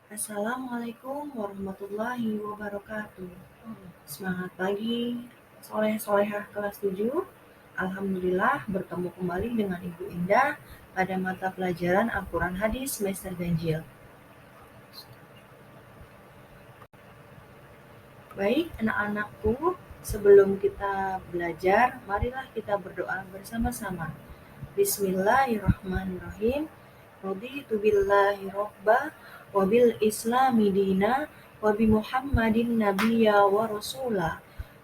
Assalamualaikum warahmatullahi wabarakatuh. Semangat pagi, soleh-solehah kelas 7. Alhamdulillah bertemu kembali dengan Ibu Indah pada mata pelajaran Al-Quran Hadis semester ganjil. Baik anak-anakku, sebelum kita belajar, marilah kita berdoa bersama-sama. Bismillahirrahmanirrahim. Raditu billahi robba wa bil islami dina wa bi Muhammadin nabiyya wa rasula.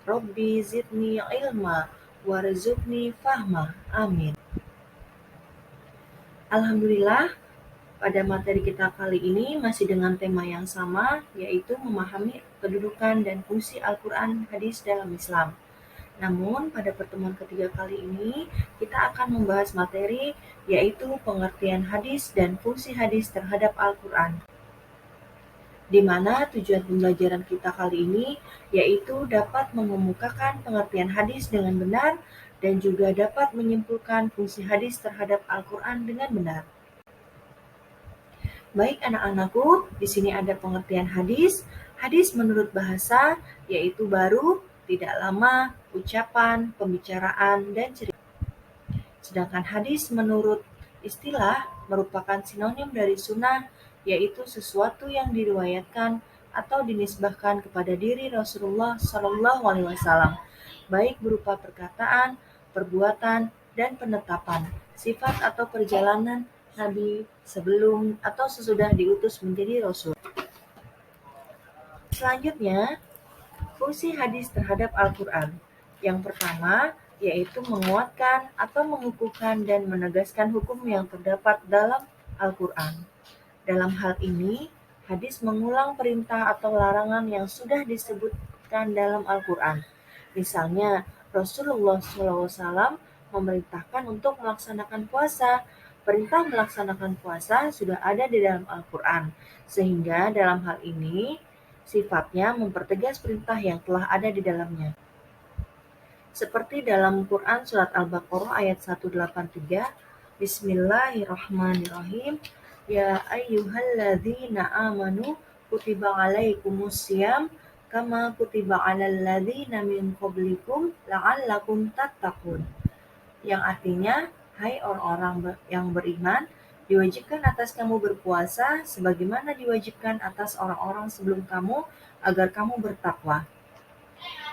Rabbi zidni ilma warzuqni fahma. Amin. Alhamdulillah, pada materi kita kali ini masih dengan tema yang sama, yaitu memahami kedudukan dan fungsi Al-Quran Hadis dalam Islam. Namun, pada pertemuan ketiga kali ini, kita akan membahas materi yaitu pengertian hadis dan fungsi hadis terhadap Al-Quran. Di mana tujuan pembelajaran kita kali ini yaitu dapat mengemukakan pengertian hadis dengan benar dan juga dapat menyimpulkan fungsi hadis terhadap Al-Quran dengan benar. Baik anak-anakku, di sini ada pengertian hadis. Hadis menurut bahasa yaitu baru, tidak lama, ucapan, pembicaraan, dan cerita. Sedangkan hadis menurut istilah merupakan sinonim dari sunnah, yaitu sesuatu yang diriwayatkan atau dinisbahkan kepada diri Rasulullah SAW, baik berupa perkataan, perbuatan, dan penetapan, sifat atau perjalanan Nabi sebelum atau sesudah diutus menjadi Rasul. Selanjutnya, fungsi hadis terhadap Al-Quran. Yang pertama, yaitu menguatkan atau mengukuhkan dan menegaskan hukum yang terdapat dalam Al-Quran. Dalam hal ini, hadis mengulang perintah atau larangan yang sudah disebutkan dalam Al-Quran. Misalnya, Rasulullah SAW memerintahkan untuk melaksanakan puasa. Perintah melaksanakan puasa sudah ada di dalam Al-Quran, sehingga dalam hal ini sifatnya mempertegas perintah yang telah ada di dalamnya. Seperti dalam Quran Surat Al-Baqarah ayat 183, Bismillahirrahmanirrahim, Ya ayyuhalladzina amanu kutiba alaikumusiyam kama kutiba alal ladzina min qablikum la'allakum tattaqun. Yang artinya, hai orang-orang yang beriman, diwajibkan atas kamu berpuasa sebagaimana diwajibkan atas orang-orang sebelum kamu agar kamu bertakwa.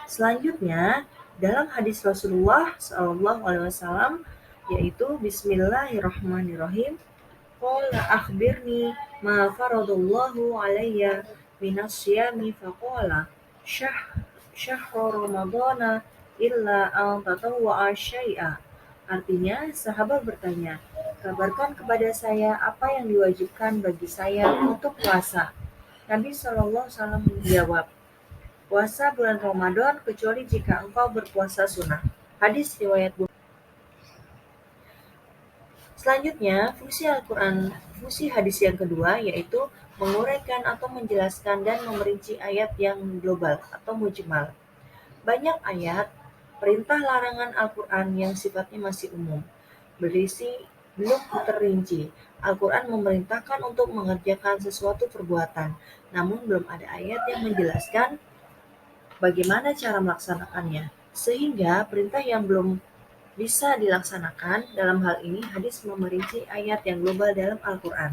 Selanjutnya, dalam hadis Rasulullah SAW yaitu Bismillahirrahmanirrahim, Qala akhbirni ma faradallahu alayya minas syiyami faqala syahru ramadana illa an tatawwa'a syai'a. Artinya, sahabat bertanya, kabarkan kepada saya apa yang diwajibkan bagi saya untuk puasa. Nabi SAW menjawab, puasa bulan Ramadan kecuali jika engkau berpuasa sunnah. Hadis riwayat Bukhari. Selanjutnya, fungsi hadis yang kedua yaitu menguraikan atau menjelaskan dan memerinci ayat yang global atau mujmal. Banyak ayat perintah larangan Al-Quran yang sifatnya masih umum, berisi belum terinci. Al-Quran memerintahkan untuk mengerjakan sesuatu perbuatan, namun belum ada ayat yang menjelaskan bagaimana cara melaksanakannya. Sehingga perintah yang belum bisa dilaksanakan, dalam hal ini hadis memerinci ayat yang global dalam Al-Quran.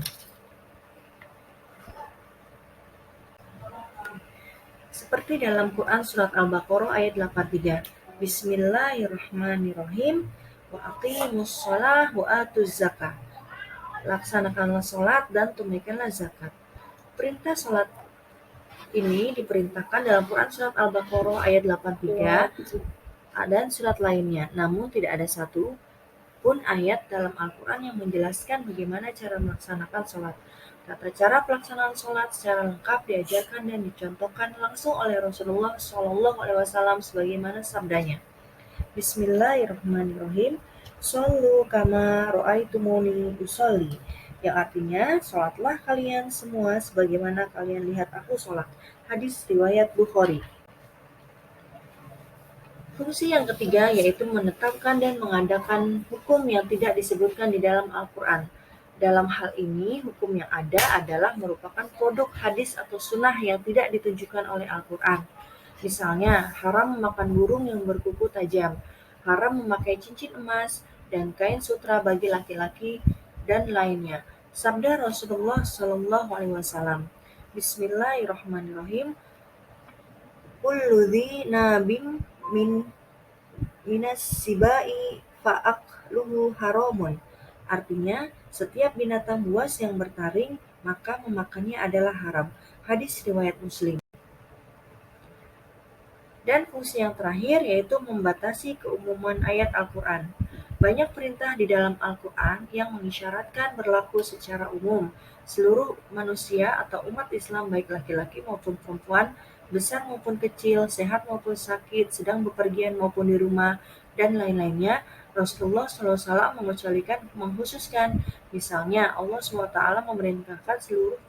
Seperti dalam Quran Surat Al-Baqarah ayat 83, Bismillahirrahmanirrahim, wa aqimus shalah wa atuz zakah. Laksanakanlah sholat dan tunaikanlah zakat. Perintah sholat ini diperintahkan dalam Quran Surat Al-Baqarah ayat 83 dan surat lainnya, namun tidak ada satu pun ayat dalam Al-Quran yang menjelaskan bagaimana cara melaksanakan sholat. Tata cara pelaksanaan sholat secara lengkap diajarkan dan dicontohkan langsung oleh Rasulullah SAW sebagaimana sabdanya. Bismillahirrahmanirrahim. Shollu kama ro'aitumuni usolli. Yang artinya, sholatlah kalian semua sebagaimana kalian lihat aku sholat. Hadis riwayat Bukhari. Fungsi yang ketiga yaitu menetapkan dan mengadakan hukum yang tidak disebutkan di dalam Al-Quran. Dalam hal ini, hukum yang ada adalah merupakan produk hadis atau sunnah yang tidak ditunjukkan oleh Al-Quran. Misalnya, haram memakan burung yang berkuku tajam, haram memakai cincin emas, dan kain sutra bagi laki-laki, dan lainnya. Sabda Rasulullah Shallallahu Alaihi Wasallam. Bismillahirrahmanirrahim. Kullu dhi nabim minas sibai fa'akluhu haramun. Artinya, setiap binatang buas yang bertaring, maka memakannya adalah haram. Hadis riwayat Muslim. Dan fungsi yang terakhir yaitu membatasi keumuman ayat Al-Quran. Banyak perintah di dalam Al-Quran yang mengisyaratkan berlaku secara umum. Seluruh manusia atau umat Islam baik laki-laki maupun perempuan, besar maupun kecil, sehat maupun sakit, sedang bepergian maupun di rumah, dan lain-lainnya, Rasulullah SAW mengkhususkan. Misalnya, Allah SWT memerintahkan seluruh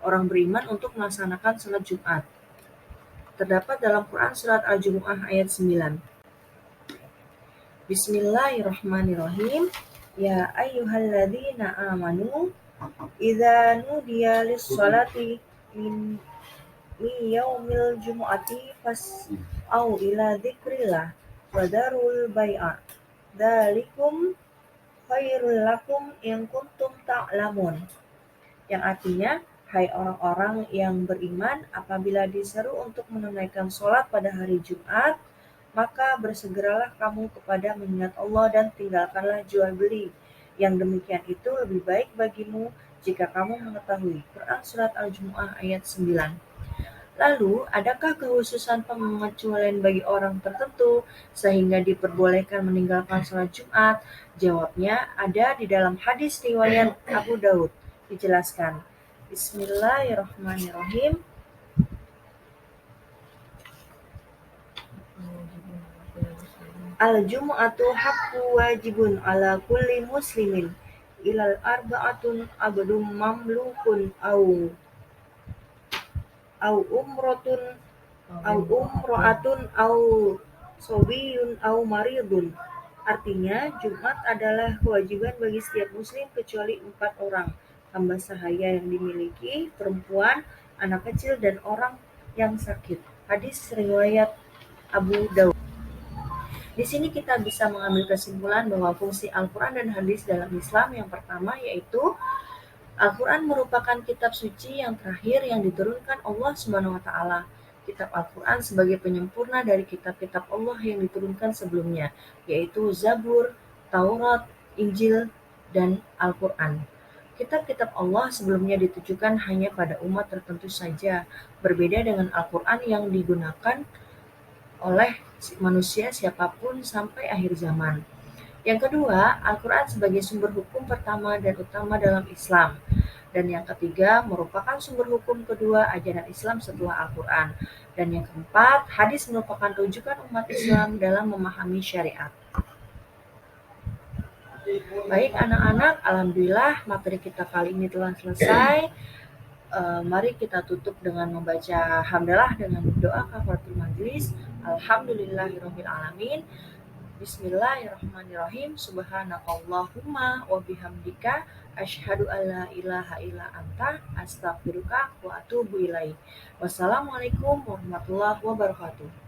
orang beriman untuk melaksanakan salat Jumat. Terdapat dalam Quran Surat Al-Jumu'ah ayat 9. Bismillahirrahmanirrahim. Ya ayyuhalladzina amanu idza nudiya lis-salati min yaumil jumu'ati fas'au ila dzikrillah wa darul bai'a. Dzalikum khairul lakum in kuntum ta'lamun. Yang artinya, hai orang-orang yang beriman, apabila diseru untuk menunaikan sholat pada hari Jumat, maka bersegeralah kamu kepada mengingat Allah dan tinggalkanlah jual beli. Yang demikian itu lebih baik bagimu jika kamu mengetahui. Quran Surat Al-Jumu'ah ayat 9. Lalu, adakah kekhususan pengecualian bagi orang tertentu sehingga diperbolehkan meninggalkan sholat Jumat? Jawabnya ada di dalam hadis riwayat Abu Daud. Dijelaskan. Bismillahirrahmanirrahim. Al-jumu'atu haqqu wajibun ala kulli muslimin ilal arba'atun abdum mamlukun au umro'atun au sobiyun au maridun. Artinya, Jumat adalah kewajiban bagi setiap muslim kecuali 4 orang, hamba sahaya yang dimiliki, perempuan, anak kecil, dan orang yang sakit. Hadis riwayat Abu Daud. Di sini kita bisa mengambil kesimpulan bahwa fungsi Al-Quran dan hadis dalam Islam yang pertama yaitu Al-Quran merupakan kitab suci yang terakhir yang diturunkan Allah Subhanahu wa Ta'ala. Kitab Al-Quran sebagai penyempurna dari kitab-kitab Allah yang diturunkan sebelumnya, yaitu Zabur, Taurat, Injil, dan Al-Quran. Kitab-kitab Allah sebelumnya ditujukan hanya pada umat tertentu saja, berbeda dengan Al-Quran yang digunakan oleh manusia siapapun sampai akhir zaman. Yang kedua, Al-Quran sebagai sumber hukum pertama dan utama dalam Islam. Dan yang ketiga, merupakan sumber hukum kedua ajaran Islam setelah Al-Quran. Dan yang keempat, hadis merupakan rujukan umat Islam dalam memahami syariat. Baik anak-anak, alhamdulillah materi kita kali ini telah selesai. Mari kita tutup dengan membaca hamdalah dengan doa kafaratul majlis. Alhamdulillahirabbil alamin. Bismillahirrahmanirrahim. Subhanakallahumma wa bihamdika asyhadu alla ilaha illa anta astaghfiruka wa atubu ilaik. Wassalamualaikum warahmatullahi wabarakatuh.